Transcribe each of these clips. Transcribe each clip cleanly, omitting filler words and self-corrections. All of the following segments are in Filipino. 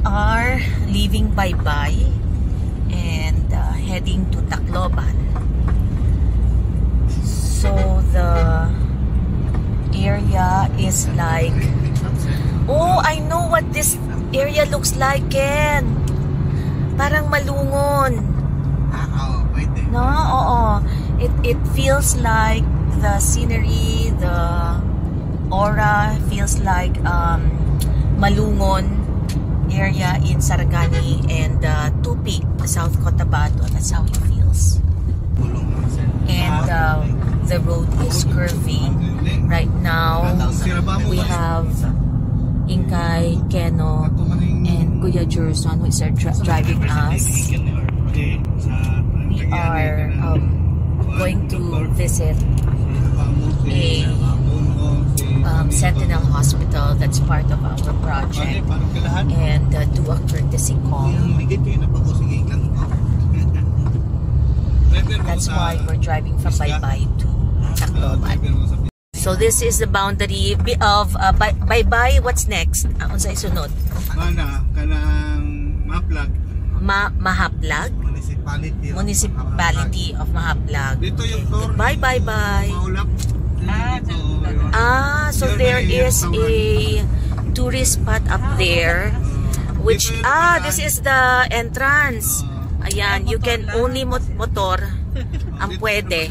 are leaving Baybay and heading to Tacloban. So the area is like, oh, I know what this area looks like, Ken. Parang Malungon. No, oo. It feels like the scenery, the aura feels like Malungon area in Saragani and Tupig, South Cotabato. That's how it feels. And the road is curving. Right now, we have Inkay, Keno, and Kuya Jerson who is driving us. We are going to visit a Sentinel Hospital that's part of our project and do a courtesy call. That's why we're driving from Baybay to Tacloban. So this is the boundary of Baybay. What's next? Ano sa isunod? Kanang Mahaplag. Mahaplag? Municipality of Mahaplag. Dito yung tour. Bye. So there is a tourist spot up there, which this is the entrance. Ayan, you can only motor ang pwede.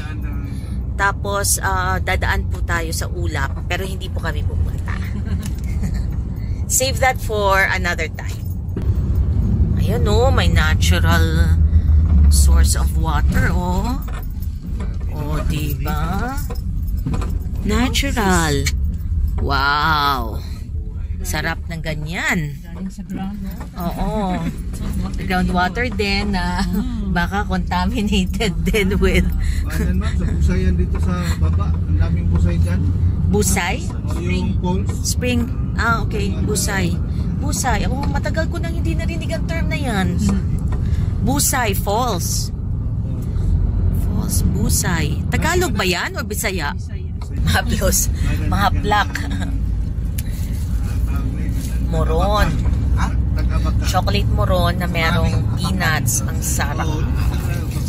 Tapos dadaan po tayo sa ulap, pero hindi po kami pupunta. Save that for another time. Ayan o, may natural source of water o. O, diba? Natural. Wow. Sarap ng ganyan. Oo. Groundwater din na baka contaminated din with sa busayan dito sa baba. Ang daming busay dyan. Busay? Yung falls. Spring. Okay. Busay. Busay. Oh, matagal ko nang hindi narinig ang term na yan. Busay Falls. Falls, Busay. Tagalog ba yan o Bisaya? Mahaplos. Mahaplak. Moron. Chocolate moron na merong peanuts. Ang sarap.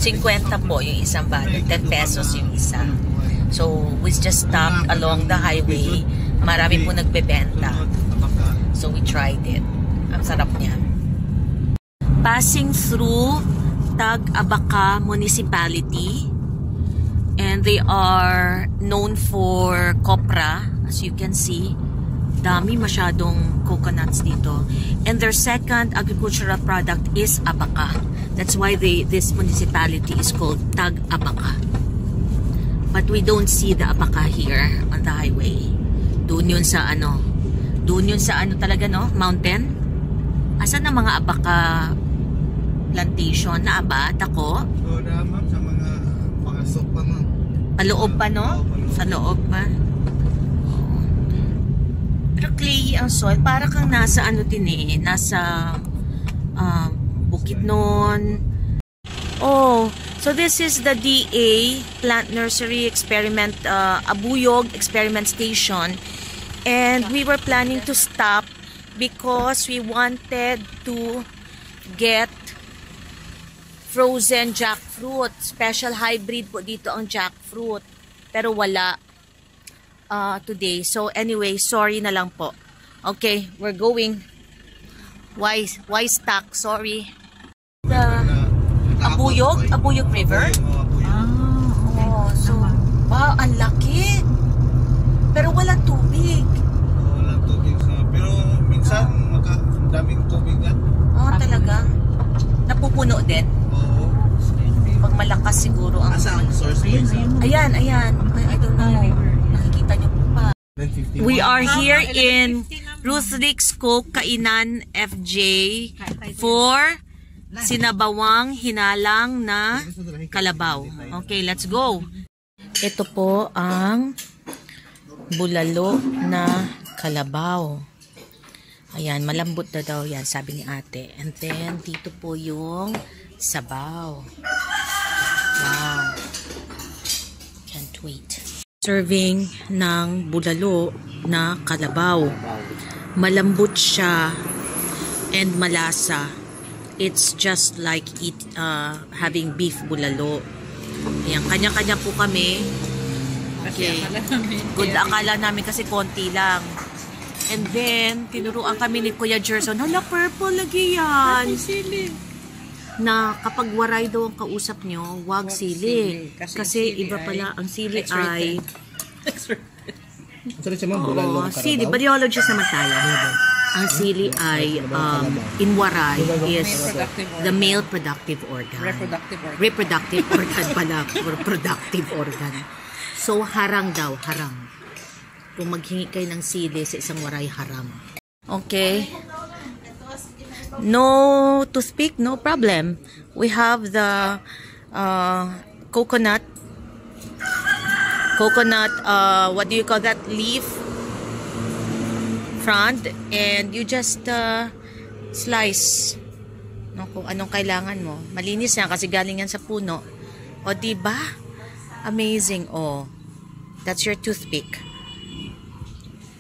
50 po yung isang balot. 10 pesos yung isa. So, we just stopped along the highway. Marami po nagbebenta. So, we tried it. Ang sarap niya. Passing through Tag-Abaca Municipality. And they are known for copra, as you can see. Dami masyadong coconuts dito. And their second agricultural product is abaca. That's why this municipality is called Tag-Abaca. But we don't see the abaca here on the highway. Doon yun sa ano. Doon yun sa ano talaga, no? Mountain. Asan ang mga abaca plantation na aba? Dako? So, ma'am, sa mga pasok pa, ma'am. Paloob pa, no? Sa loob pa. Pero clayy ang soil. Para kang nasa ano din eh. Nasa Bukidnon. Oh, so this is the DA Plant Nursery Experiment, Abuyog Experiment Station. And we were planning to stop because we wanted to get frozen jackfruit. Special hybrid po dito ang jackfruit. Pero wala today. So anyway, sorry na lang po. Okay, we're going. Why stuck? Sorry. The Abuyog River. So wow, ang laki. Pero walang tubig. Walang tubig sa, pero minsan daming tubig yan. Talaga. Napupuno din. Oo. Pag malakas siguro ang source ko isa. Ayan. I don't know. Nakikita niyo pa. We are here in Ruth Rick's Coke Kainan FJ for sinabawang hinalang na kalabaw. Okay, let's go. Ito po ang bulalo na kalabaw. Ayan, malambot na daw yan, sabi ni ate. And then, dito po yung sabaw. Wow. Can't wait. Serving ng bulalo na kalabaw. Malambot siya. and malasa. It's just like having beef bulalo. Ayan, kanya-kanya po kami. Okay. Good, akala namin kasi konti lang. And then, tinuruan kami ni Kuya Gerson, hala, purple lagi yan. Na kapag waray daw ang kausap nyo, wag sili. Kasi iba pala, ang sili ay... sili, biologist naman tayo. Ang sili ay, in waray, is the male productive organ. Reproductive organ pala, or productive organ. So, harang daw, harang. Kung maghingi kayo ng sili sa isang waray, haram. Okay. No toothpick, no problem. We have the coconut, what do you call that? Leaf front, and you just slice no, kung anong kailangan mo. Malinis yan kasi galing yan sa puno. O diba? Amazing. Oh, that's your toothpick.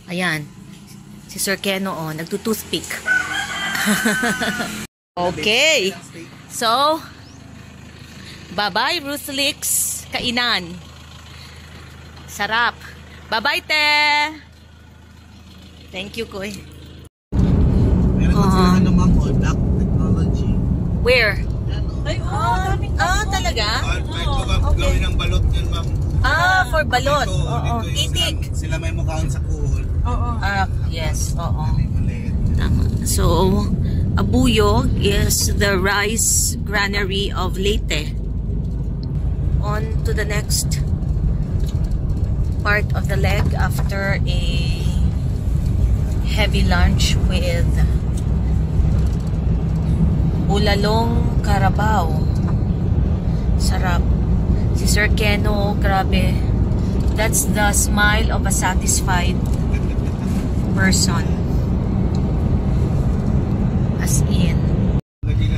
Ayan, si Sir Keno, oh, nagtutoothpick. Okay, so bye bye Ruthlix, kainan sarap. Bye bye te. Thank you, Koy. Meron ko sila naman po, Black Technology. Where? Talaga? Gawin ng balot yan, ma'am. For balot. Itik. Sila may mukhaan sa kuhol. Yes, tama. So, Abuyog is the rice granary of Leyte. On to the next part of the leg after a heavy lunch with Bulalong Carabao. Sarap. Si Sir Keno, grabe. That's the smile of a satisfied person. As in. Okay.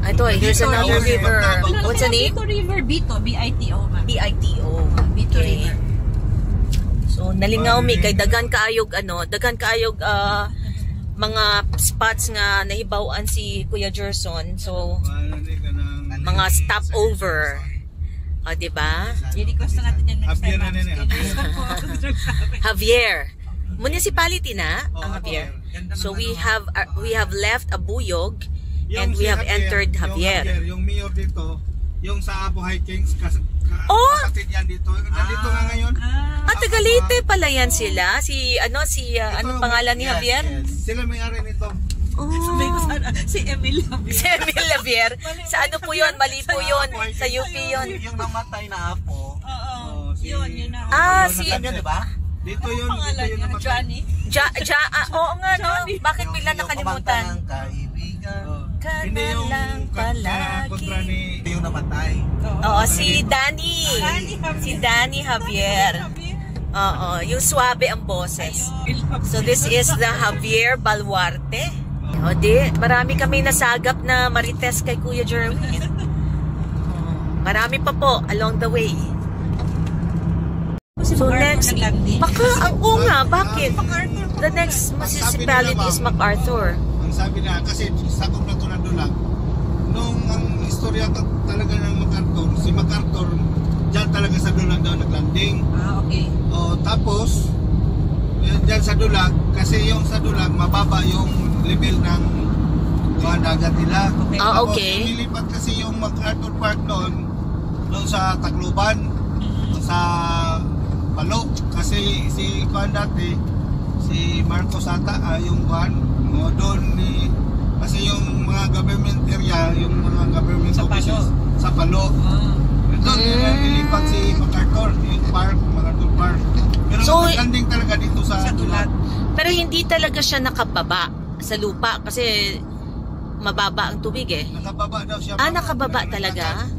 Ito, here's another river. What's the name? Bito River, Bito. B-I-T-O. B-I-T-O. Bito River. So, nalingaw mi kay dagan kaayog mga spots nga nahibawaan si Kuya Gerson. So, mga stopover. O, diba? I-request na natin yan next time. Javier. Municipality na ang Javier. So, we have left Abuyog and we have entered Javier. Yung mayor dito, yung sa Abu Hikings, kapatid yan dito. Nandito nga ngayon. Taga Leyte pala yan sila. Anong pangalan ni Javier? Sila may-ari nito. Si Emil Javier. Si Emil Javier. Sa ano po yun? Mali po yun. Sa UP yun. Yung namatay na apo. Oo. Yun na. Si... Diba? Dito yun. Pangalan niya, Johnny. Oo nga, no? Bakit bigla nakalimutan? Hindi yung kontra ni yung namatay. Oo, si Danny. Si Danny Javier. Oo, yung suabe ang boses. So this is the Javier Baluarte. O di, marami kami nasagap na marites kay Kuya Jerwin. Marami pa po along the way. So next, bakit? The next municipality is MacArthur. Ang sabi na, kasi sakop na ito na Dulag. Nung ang istorya talaga ng MacArthur, si MacArthur, dyan talaga sa Dulag daw naglanding. Okay. Tapos, dyan sa Dulag, kasi yung sa Dulag, mababa yung level ng dagat nila. Okay. Okay. Tapos, nilipat kasi yung MacArthur Park noon sa Tacloban, sa Palo. Kasi si dati, si Marcos ata, yung doon kasi yung mga government area, yung mga government offices sa Palo. Doon nilipat si MacArthur, yung park, MacArthur Park. Pero so, landing talaga dito sa Dulag. Pero hindi talaga siya nakababa sa lupa kasi mababa ang tubig eh. Nakababa daw siya. Nakababa talaga?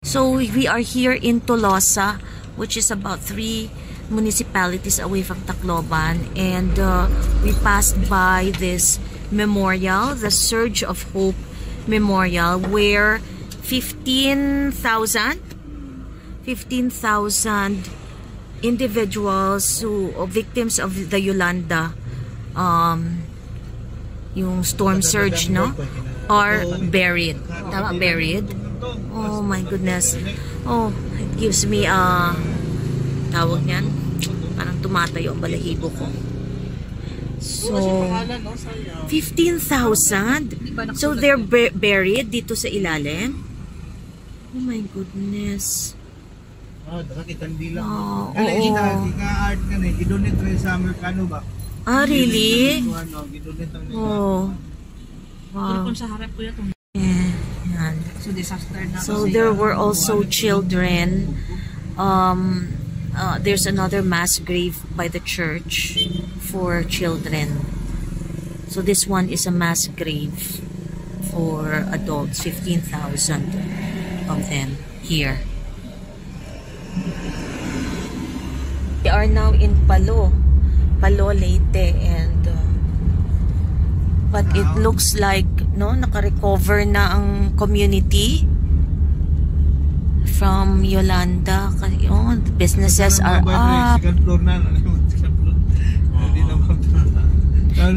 So we are here in Tolosa, which is about 3 municipalities away from Tacloban, and we passed by this memorial, the Surge of Hope Memorial, where 15,000 individuals who victims of the Yolanda yung storm surge, no, are buried. Tama, buried. Oh my goodness. Oh, it gives me tawag niyan, parang tumatayo ang balahibo ko. So 15,000. So they're buried dito sa ilalim. Oh my goodness. Nakakitandi lang. Oh, Kaya oo. art ka na, gidonate rin sa Amerikano ba? Ah, really? Gidonate ang Oh. Wow. Yeah. Yan. So there were also children. There's another mass grave by the church for children. So this one is a mass grave for adults, 15,000 of them here. We are now in Palo Leyte, and but it looks like naka-recover na ang community from Yolanda. The businesses are up.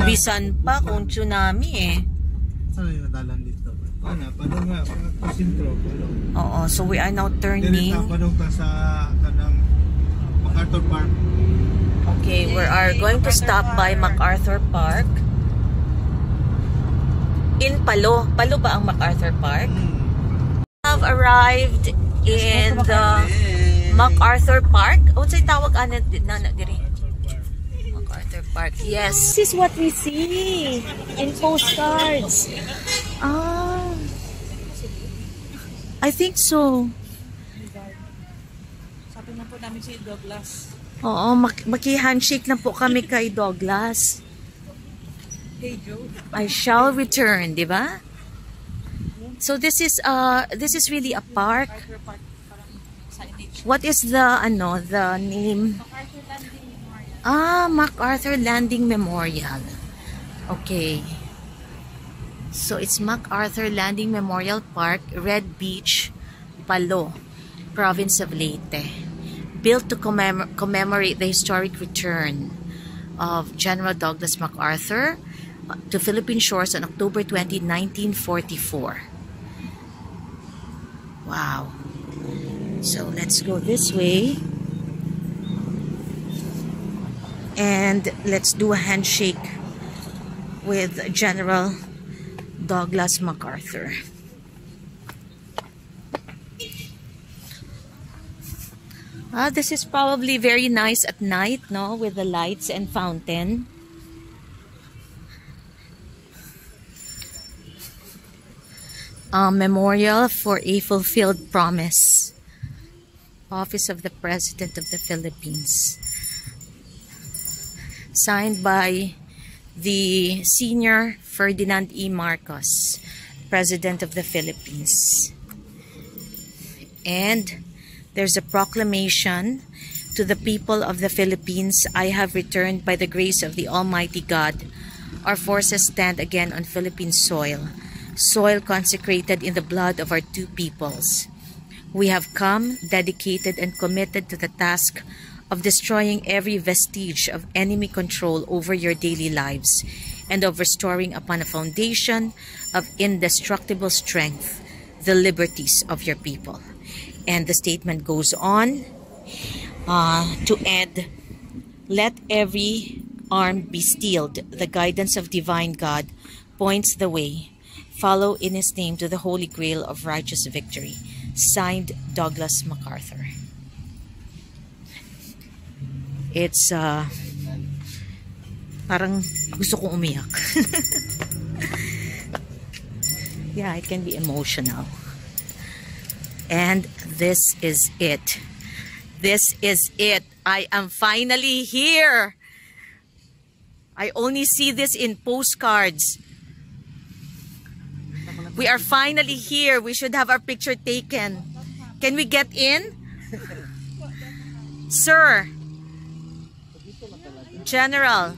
Bisan pa kung tsunami eh. Saan yung nadalan dito? Padong nga, pasintro. Oo, so we are now turning. Padong ta sa kanang MacArthur Park. Okay, we are going to stop by MacArthur Park. In Palo. Palo ba ang MacArthur Park? Have arrived in the MacArthur Park. Ano sa'y tawag na diri? MacArthur Park. Yes. This is what we see in postcards. I think so. Sabi na po namin si Douglas. Oo, maki-handshake na po kami kay Douglas. Hey Joe. I shall return, di ba? So this is really a park. What is the name? MacArthur Landing Memorial. Okay. So it's MacArthur Landing Memorial Park, Red Beach, Palo, province of Leyte. Built to commemorate the historic return of General Douglas MacArthur to Philippine shores on October 20, 1944. Wow. So let's go this way. And let's do a handshake with General Douglas MacArthur. This is probably very nice at night, no? With the lights and fountain. Memorial for a fulfilled promise. Office of the President of the Philippines. Signed by the Senior Ferdinand E. Marcos, President of the Philippines. And there's a proclamation to the people of the Philippines. I have returned by the grace of the Almighty God. Our forces stand again on Philippine soil, soil consecrated in the blood of our two peoples. We have come dedicated and committed to the task of destroying every vestige of enemy control over your daily lives and of restoring upon a foundation of indestructible strength the liberties of your people. And the statement goes on to end, let every arm be steeled. The guidance of divine God points the way. Follow in his name to the holy grail of righteous victory. Signed, Douglas MacArthur. It's parang gusto kong umiyak. Yeah, it can be emotional. And this is it. This is it. I am finally here. I only see this in postcards. We are finally here. We should have our picture taken. Can we get in? Sir. General.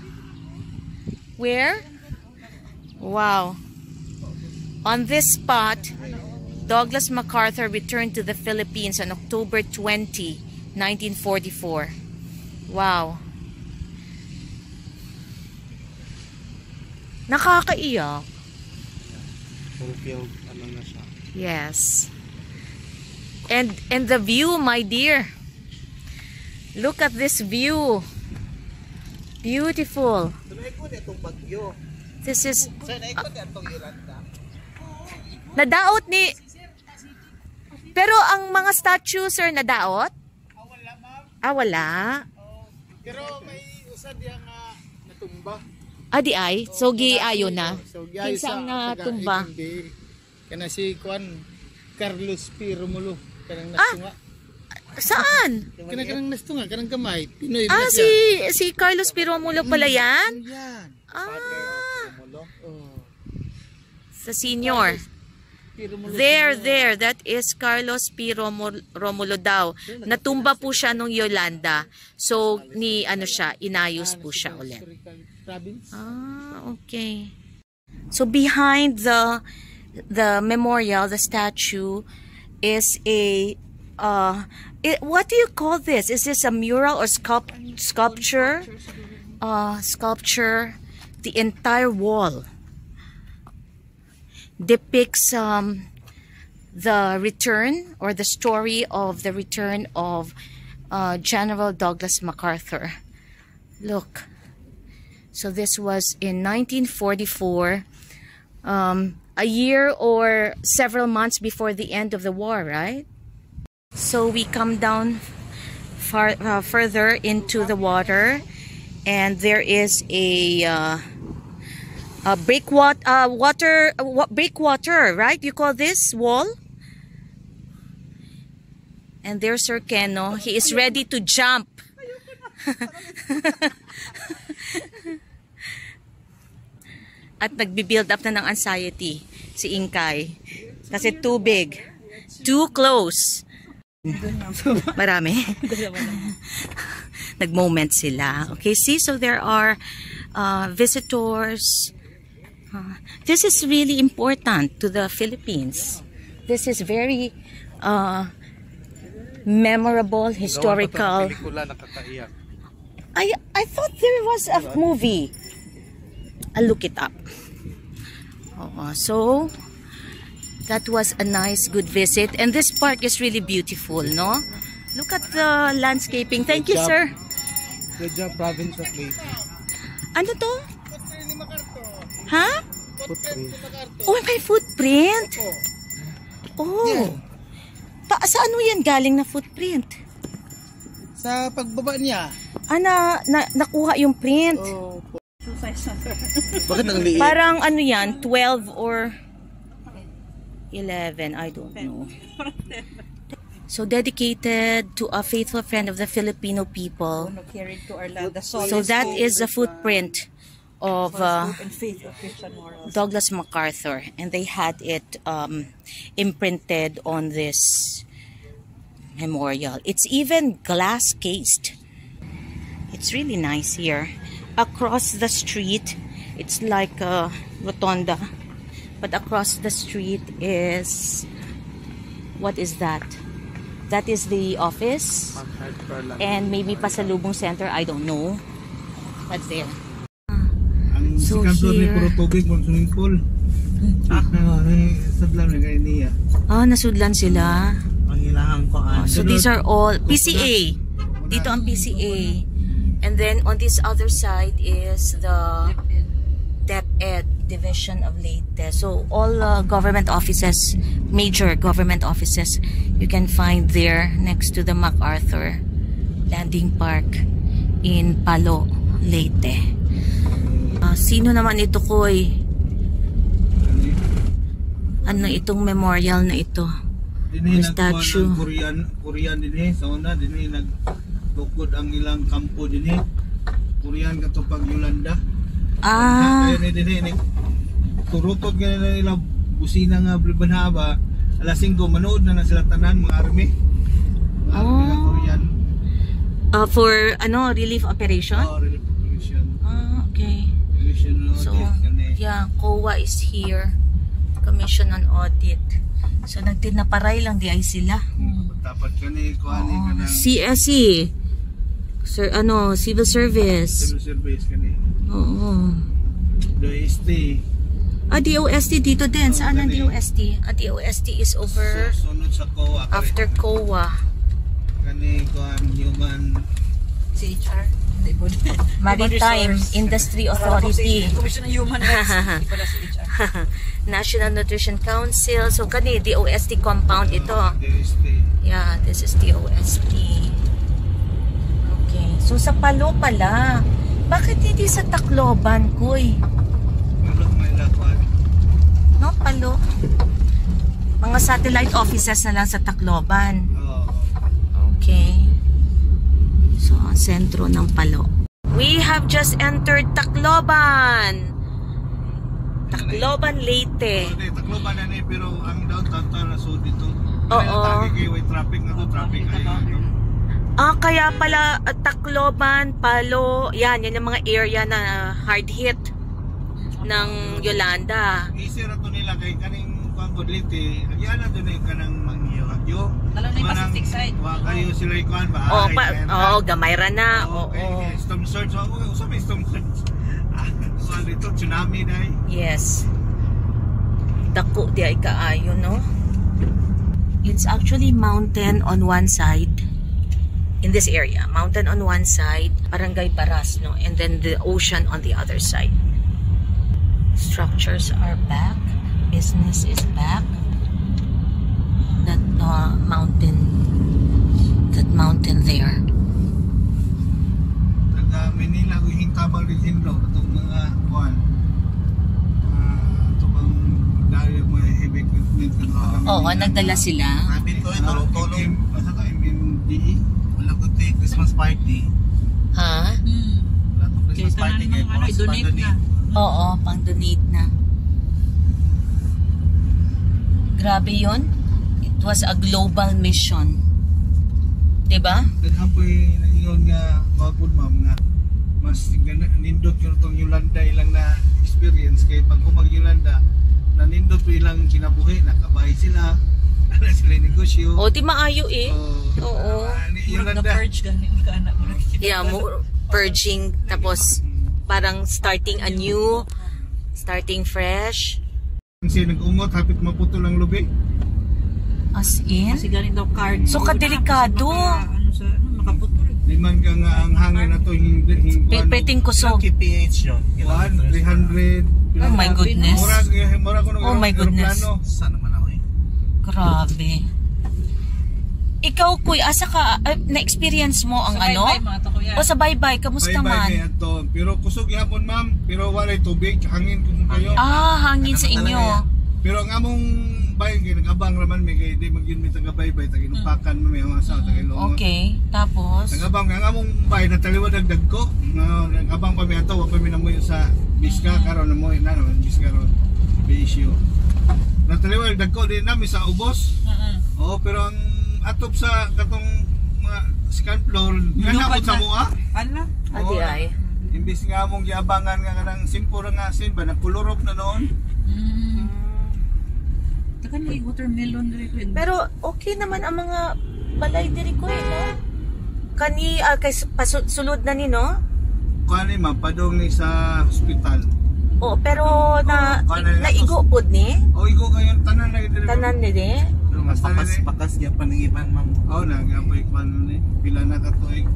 Where? Wow. On this spot, Douglas MacArthur returned to the Philippines on October 20, 1944. Wow. Nakakaiyak. Ano na siya. Yes. And the view, my dear. Look at this view. Beautiful. This is nadaot ni. Pero ang mga statues sir nadaot? Wala ma'am. Wala. Pero may usa diya nga natumba. Di ay. So giayo na. So Kinsa ang natumba? Kana si Juan Carlos P. Romulo kanang nastunga. Saan? Kanang nastunga, kanang gamay. Pinoy ba siya? Si Carlos P. Romulo pala yan? Yan. Sa senior. There, that is Carlos P. Romulo daw. Natumba po siya nung Yolanda. So, inayos po siya ulit. Okay. So, behind the memorial, the statue, is a, what do you call this? Is this a mural or sculpture? Sculpture. The entire wall depicts the return or the story of the return of General Douglas MacArthur. Look. So this was in 1944, a year or several months before the end of the war, right? So we come down further into the water, and there is a breakwater, right? You call this wall? And there's Sir Keno. He is ready to jump. At nagbi-build up na ng anxiety si Inkay. Kasi too big. Too close. Marami. Nag-moment sila. Okay, see? So there are visitors. This is really important to the Philippines. This is very memorable, historical. I thought there was a movie. I'll look it up. So that was a nice, good visit. And this park is really beautiful, no? Look at the landscaping. Thank you, sir. Good job, province of Leyte. Ano to? Ha? Oh, may footprint. Oh. Saan mo yan galing na footprint? Sa pagbaba niya. Nakuha yung print. Oh. Bakit nangliit? Parang ano yan, 12 or 11, I don't know. So dedicated to a faithful friend of the Filipino people. So that is the footprint of Douglas MacArthur, and they had it imprinted on this memorial. It's even glass cased. It's really nice here. Across the street, it's like a rotonda, but across the street is, what is that? That is the office, and maybe Pasalubong Center, I don't know. That's there. So here, swimming pool. Sudlan na kayo niya. nasudlan sila. Pangilahan ko. So these are all PCA. Dito ang PCA. And then on this other side is the DepEd Division of Leyte. So all government offices, major government offices, you can find there next to the MacArthur Landing Park in Palo, Leyte. Sino naman ito, Koy? Ano itong memorial na ito? May statue. Korean din sa una, din nagtukod ang ilang kampo din Korean katupag Yolanda. Din turutot nga na ilang busina nga Bribanhaba. Alas 5 manood na sila tanan mga army. Mga Korean. For relief operation? Relief operation. Okay. So, yeah, COA is here. Commission on Audit. So, nagtinaparay lang di ay sila. Dapat ka ni kuhani ka ng CSE. Sir, ano, civil service. Civil service kani. Oo. DOST. DOST dito din. Saan ang Kani. DOST? DOST is over Sunod sa COA. after COA. Kani kuan human CHR. Maritime Industry Authority. Commission on Human Rights. Hindi pala CHR. National Nutrition Council. So, kani, DOST compound ito. DOST. Yeah, this is DOST. Okay. So, sa Palo pala. Bakit hindi sa Tacloban, Kuy? Palo may lakuan. No, Palo. Mga satellite offices na lang sa Tacloban. Oo. Okay. So, ang sentro ng Palo. We have just entered Tacloban. Tacloban, Leyte. Hindi, Tacloban na ni pero ang downtown ta na so dito. Oo. Kaya traffic na to, traffic ay. Kaya pala Tacloban, Palo, yan yung mga area na hard hit ng Yolanda. Easy ra to nila kay kaning pangod Leyte. Yan na doon kanang mangyo. Alam na yung Pacific side. Wa kayo sila ikuan ba? Gamay ra na. Okay, storm surge. Usa may storm surge. So dito tsunami dai. Yes. Dako di ay kaayo, no? It's actually mountain on one side. In this area, mountain on one side, Barangay Baras, no? And then the ocean on the other side. Structures are back. Business is back. That mountain there. Taga Manila ko hintabang din hinlo atong mga kuan. Ato bang dali mo heavy equipment Oo, nagdala sila. Namin ko tulong-tulong basta ka MMDE. Wala ko tay Christmas party. Ha? Wala to Christmas party kay donate na. Oo, pang-donate na. Grabe yun. It was a global mission. Diba? Daghan po ingon nga wagod ma'am nga mas nindot yung itong Yolanda ilang na experience kay pag humag Yolanda nanindot po ilang kinabuhi nakabahay sila ana sila negosyo. O, di maayo eh. Oo. Murag na purge gani ka anak mo. Yeah, purging. Tapos, parang starting anew. Starting fresh. Kasi nag-ungot hapit maputol ang lubi. As in? Kasi galing daw card. So, kadelikado. Makaputol. Liman ka nga ang hangin na to Peting kusog. PH yun? 300. Oh my goodness. Mura ko Oh my goodness. Saan naman ako eh? Grabe. Ikaw, Kuy, asa ka, na-experience mo ang Sa ano? bye-bye, mga to, kuya. O sa bye-bye, kamusta Bye-bye man? Anton. Pero kusog yapon ma'am. Pero walay tubig. Hangin kusog kayo. Hangin sa inyo. Pero ang among bayan kay nagabang raman may kay di magyun mi taga baybay taga inupakan mo may mga asawa taga Ilonggo. Okay, tapos? Nagabang ang among bayan na taliwad dagko. Nagabang pa mi ato wa pa mi namoy sa Biska karon namoy na naman Biska ron. Bisyo. Nataliwad dagko di nami sa ubos. Oo, pero ang atop sa katong mga second floor ganapod sa mua. Ala? Adi ay. Imbis nga among giabangan nga kanang simpo ra nga sin ba napulurop na noon. Takan may watermelon diri ko. Pero okay naman ang mga balay diri ko eh, no? Kani, kay sulod na ni, no? Kuani mapadong ni sa hospital. Oo, pero kanay naigo pod ni? O igo kayon tanan na diri. Tanan ni di? Mas Pakas niya pa ng iban, ma'am. Oh, nagapoy pa ni. Pila na ka tuig.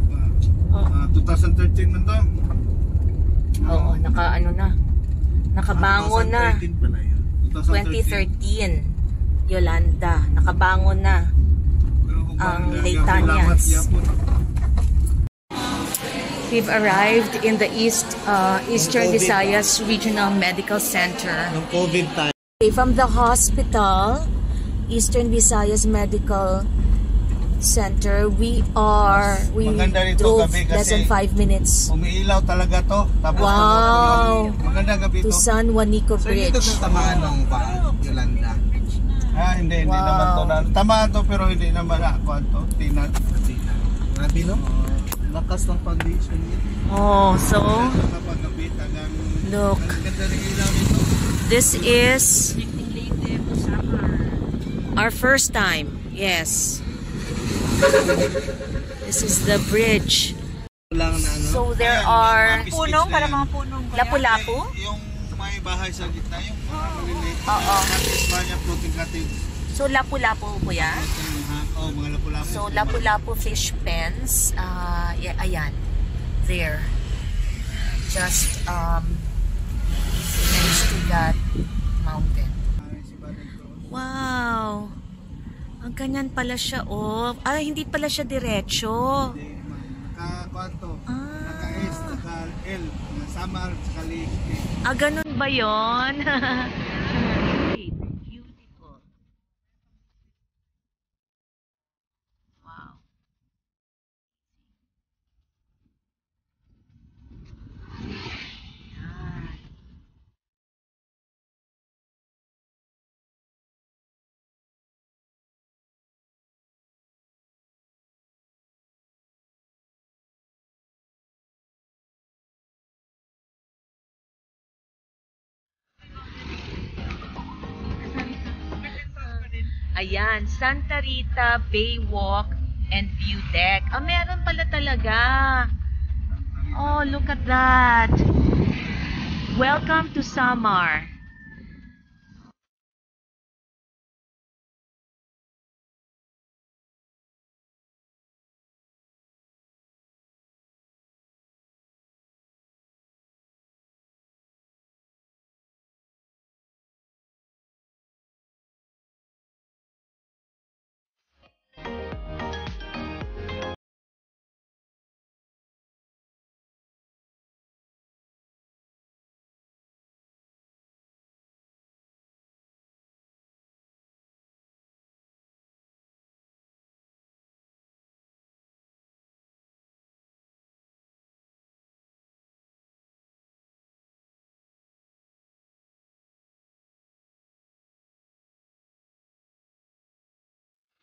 2013 man to. Oo, nakabangon na. 2013 pa na yun. 2013. Yolanda, nakabangon na ang Laytanians. We've arrived in the Eastern Visayas Regional Medical Center. Nung COVID time. From the hospital, Eastern Visayas Medical Center, we Maganda rito drove gabi less than kasi 5 minutes umiilaw talaga to. Tapos Wow! maganda gabi to to. San Juanico So dito Bridge. sa tamaan ng Yolanda. Hindi Wow. naman to. Tamaan to pero hindi naman ako to. Tinat. Grabe, no? Lakas ng foundation niya. Oh, so Kapag gabi tagang look, ganda rin ilaw nito. this is our first time. Yes. This is the bridge. lang na ano. So there Ayan, are yung mga biscuits Punong, na para yan. mga punong ba yan? lapu-lapu. Yung may bahay sa gitna, yung maliliit. Oo. Cottage ba niya, floating cottage. So lapu-lapu po yan. Oh, mga lapu-lapu. So lapu-lapu fish pens. Ayan. There. Just next to that mountain. Wow. Ang ganyan pala siya, oh. Hindi pala siya diretso. Naka-kwanto. Ah. Naka-S, naka-L. Samar, saka Lake. Ganun ba yun? Beautiful. Wow. Yan. Ayan, Santa Rita Bay Walk and View Deck. Meron pala talaga. Oh, look at that. Welcome to Samar.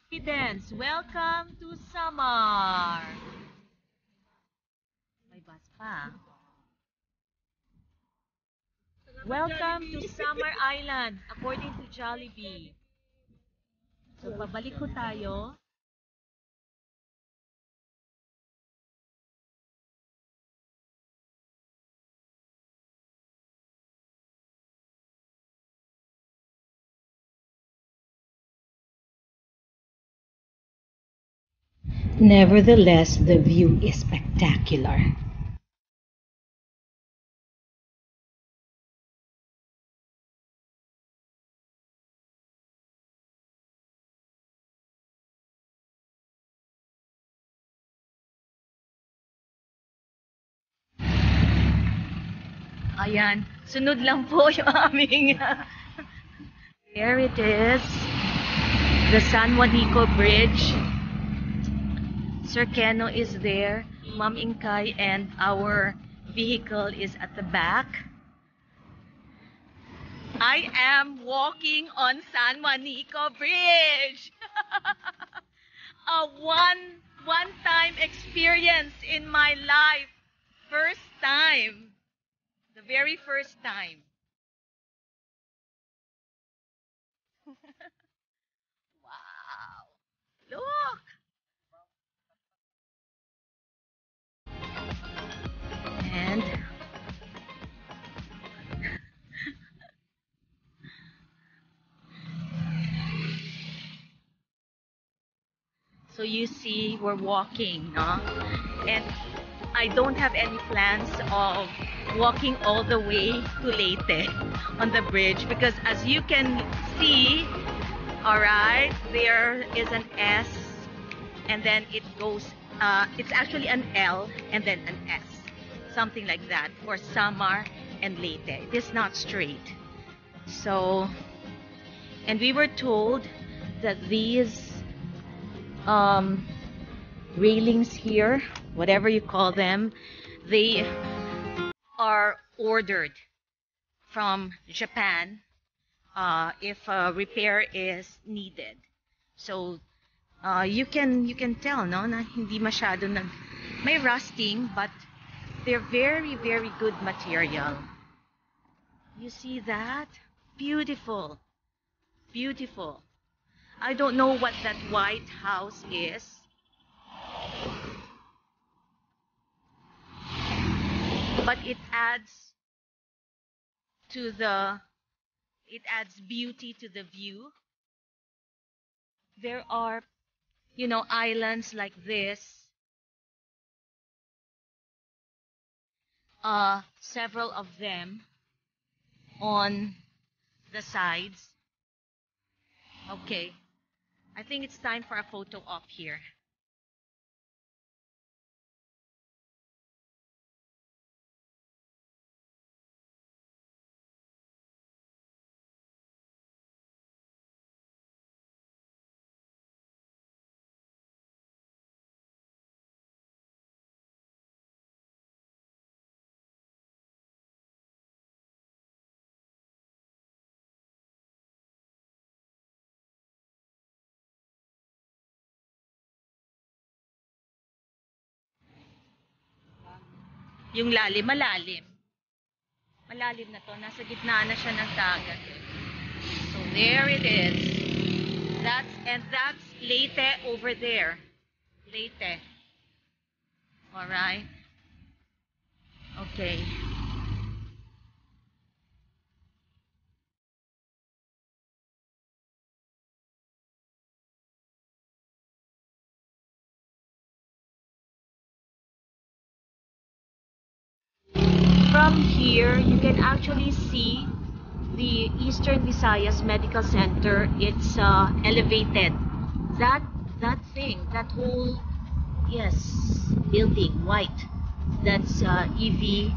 Students, welcome to Samar. May bus pa. Welcome to Samar Island, according to Jollibee. So, pabalik ko tayo. Nevertheless, the view is spectacular. Ayan, sunod lang po yung aming... There it is. The San Juanico Bridge. Sir Keno is there. Ma'am Inkay and our vehicle is at the back. I am walking on San Juanico Bridge. A one-time experience in my life. First time. The very first time. Wow. Look. And so you see, we're walking, no? And I don't have any plans of walking all the way to Leyte on the bridge because as you can see, all right, there is an S and then it goes, it's actually an L and then an S, something like that for Samar and Leyte. It is not straight. So, and we were told that these railings here, whatever you call them, they are ordered from Japan if a repair is needed. So you can tell, no, na hindi masyado may rusting, but they're very, very good material. You see that? Beautiful. Beautiful. I don't know what that White House is. but it adds beauty to the view. There are, islands like this. Several of them on the sides. Okay, I think it's time for a photo op here. Yung malalim. Malalim na to. Nasa gitna na siya ng dagat. So there it is. That's Leyte over there. Leyte. Alright. Okay. From here, you can actually see the Eastern Visayas Medical Center. It's elevated. That thing, that whole, building, white. That's EVMC.